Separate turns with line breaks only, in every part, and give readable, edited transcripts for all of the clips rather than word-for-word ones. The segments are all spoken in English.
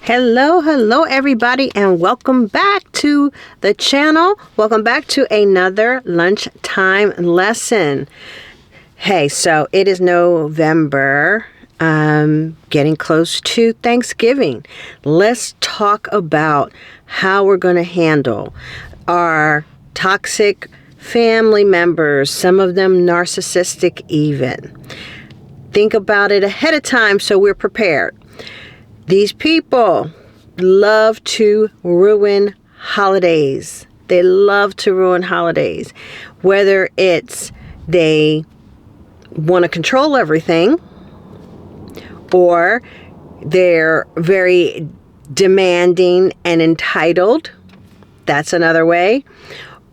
Hello, everybody, and welcome back to the channel. Welcome back to another lunchtime lesson. Hey, so it is November, getting close to Thanksgiving. Let's talk about how we're going to handle our toxic family members, some of them narcissistic even. Think about it ahead of time so we're prepared. These people love to ruin holidays. They love to ruin holidays. Whether it's they want to control everything, or they're very demanding and entitled. That's another way.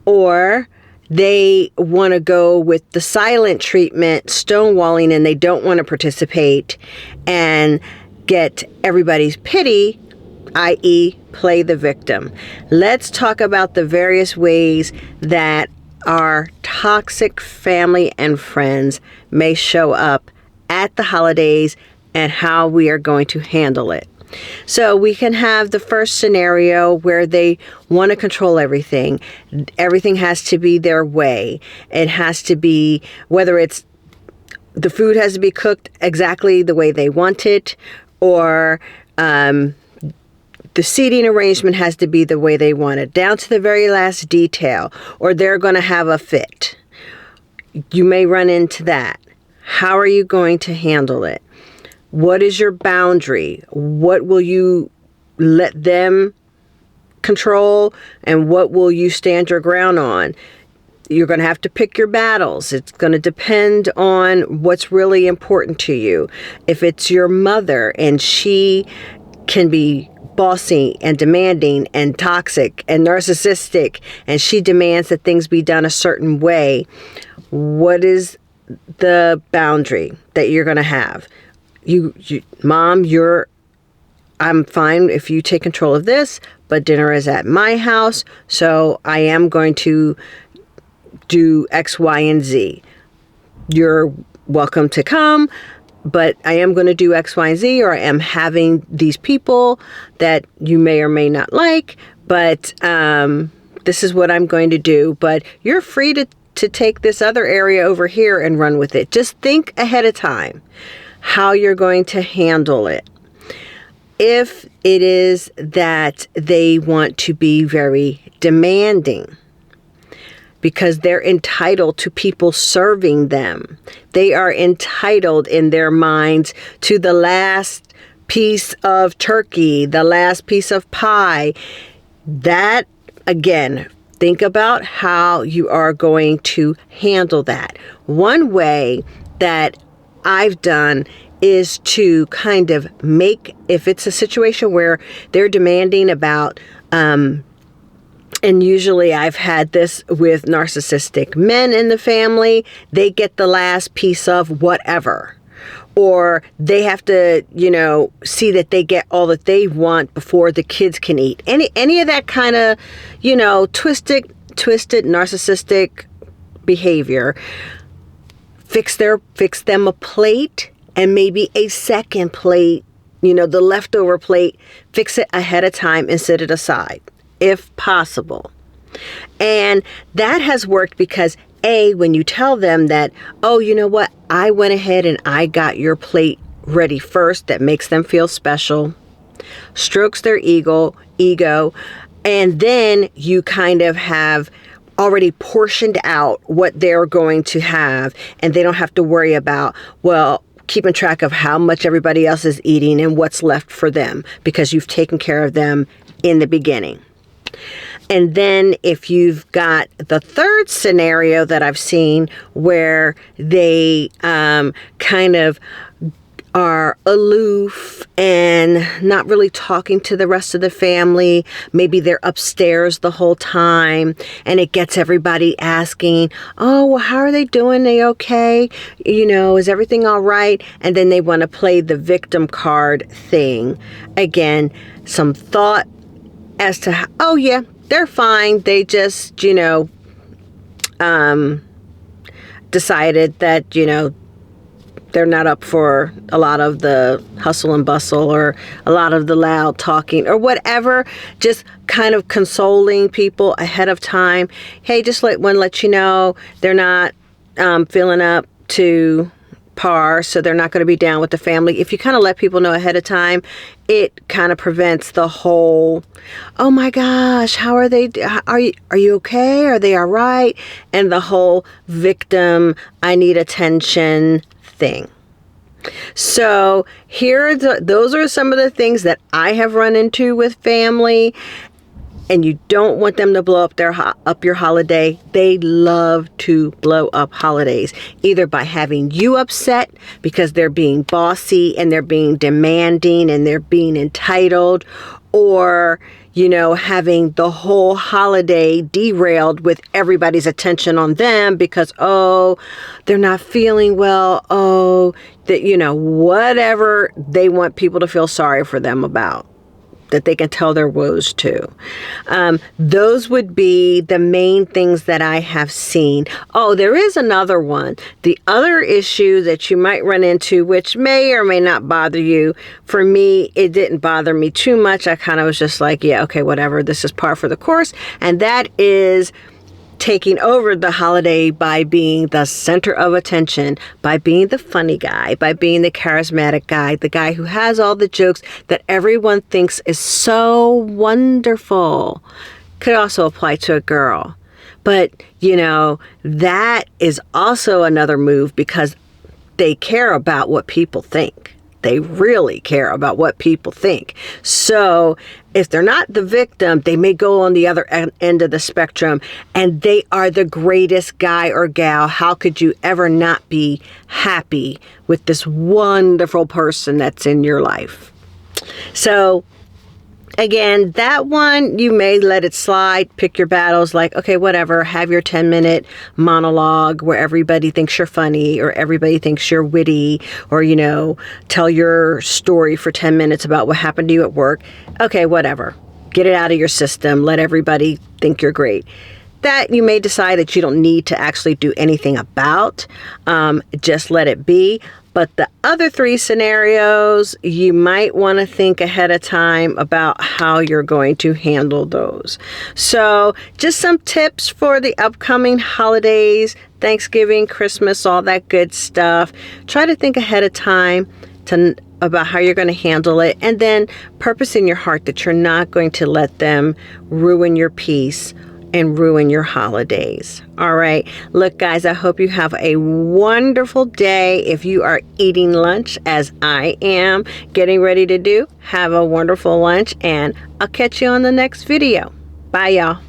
Or they want to go with the silent treatment, stonewalling, and they don't want to participate and get everybody's pity, i.e. play the victim. Let's talk about the various ways that our toxic family and friends may show up at the holidays and how we are going to handle it. So we can have the first scenario where they want to control everything. Everything has to be their way. It has to be, whether it's the food has to be cooked exactly the way they want it, or the seating arrangement has to be the way they want it, down to the very last detail, or they're going to have a fit. You may run into that. How are you going to handle it? What is your boundary? What will you let them control, and what will you stand your ground on? You're going to have to pick your battles. It's going to depend on what's really important to you. If it's your mother and she can be bossy and demanding and toxic and narcissistic, and she demands that things be done a certain way, what is the boundary that you're going to have? Mom, I'm fine if you take control of this, but dinner is at my house, so I am going to do X, Y, and Z. You're welcome to come, but I am going to do X, Y, and Z, or I am having these people that you may or may not like, but this is what I'm going to do. But you're free to take this other area over here and run with it. Just think ahead of time how you're going to handle it. If it is that they want to be very demanding, because they're entitled to people serving them. They are entitled in their minds to the last piece of turkey, the last piece of pie. That, again, think about how you are going to handle that. One way that I've done is to kind of make, if it's a situation where they're demanding about, and usually I've had this with narcissistic men in the family. They get the last piece of whatever. Or they have to, see that they get all that they want before the kids can eat. Any of that kind of, twisted narcissistic behavior. Fix them a plate, and maybe a second plate, the leftover plate. Fix it ahead of time and set it aside, if possible. And that has worked because, when you tell them that, oh, you know what, I went ahead and I got your plate ready first, that makes them feel special, strokes their ego, and then you kind of have already portioned out what they're going to have, and they don't have to worry about, keeping track of how much everybody else is eating and what's left for them, because you've taken care of them in the beginning. And then if you've got the third scenario that I've seen, where they kind of are aloof and not really talking to the rest of the family. Maybe they're upstairs the whole time, and it gets everybody asking, oh, well, how are they doing? They okay? Is everything all right? And then they want to play the victim card thing. Again, some thought as to how, oh yeah, they're fine. They just, decided that, they're not up for a lot of the hustle and bustle or a lot of the loud talking or whatever. Just kind of consoling people ahead of time. Hey, just want to let you know they're not feeling up to par, so they're not going to be down with the family. If you kind of let people know ahead of time, it kind of prevents the whole, oh my gosh, how are they? Are you okay? Are they all right? And the whole victim, I need attention thing. So those are some of the things that I have run into with family. And you don't want them to blow up your holiday. They love to blow up holidays, either by having you upset because they're being bossy and they're being demanding and they're being entitled, or, having the whole holiday derailed with everybody's attention on them because, oh, they're not feeling well. Oh, that, whatever they want people to feel sorry for them about, that they can tell their woes to. Those would be the main things that I have seen. Oh, there is another one. The other issue that you might run into, which may or may not bother you. For me, it didn't bother me too much. I kind of was just like, yeah, okay, whatever. This is par for the course. And that is taking over the holiday by being the center of attention, by being the funny guy, by being the charismatic guy, the guy who has all the jokes that everyone thinks is so wonderful. Could also apply to a girl. But, that is also another move because they care about what people think. They really care about what people think. So if they're not the victim, they may go on the other end of the spectrum and they are the greatest guy or gal. How could you ever not be happy with this wonderful person that's in your life? So again, that one, you may let it slide, pick your battles, like, okay, whatever, have your 10-minute monologue where everybody thinks you're funny or everybody thinks you're witty or, tell your story for 10 minutes about what happened to you at work. Okay, whatever. Get it out of your system. Let everybody think you're great. That you may decide that you don't need to actually do anything about. Just let it be. But the other 3 scenarios, you might want to think ahead of time about how you're going to handle those. So just some tips for the upcoming holidays, Thanksgiving, Christmas, all that good stuff. Try to think ahead of time about how you're going to handle it, and then purpose in your heart that you're not going to let them ruin your peace and ruin your holidays. All right. Look, guys, I hope you have a wonderful day. If you are eating lunch, as I am getting ready to do, have a wonderful lunch, and I'll catch you on the next video. Bye, y'all.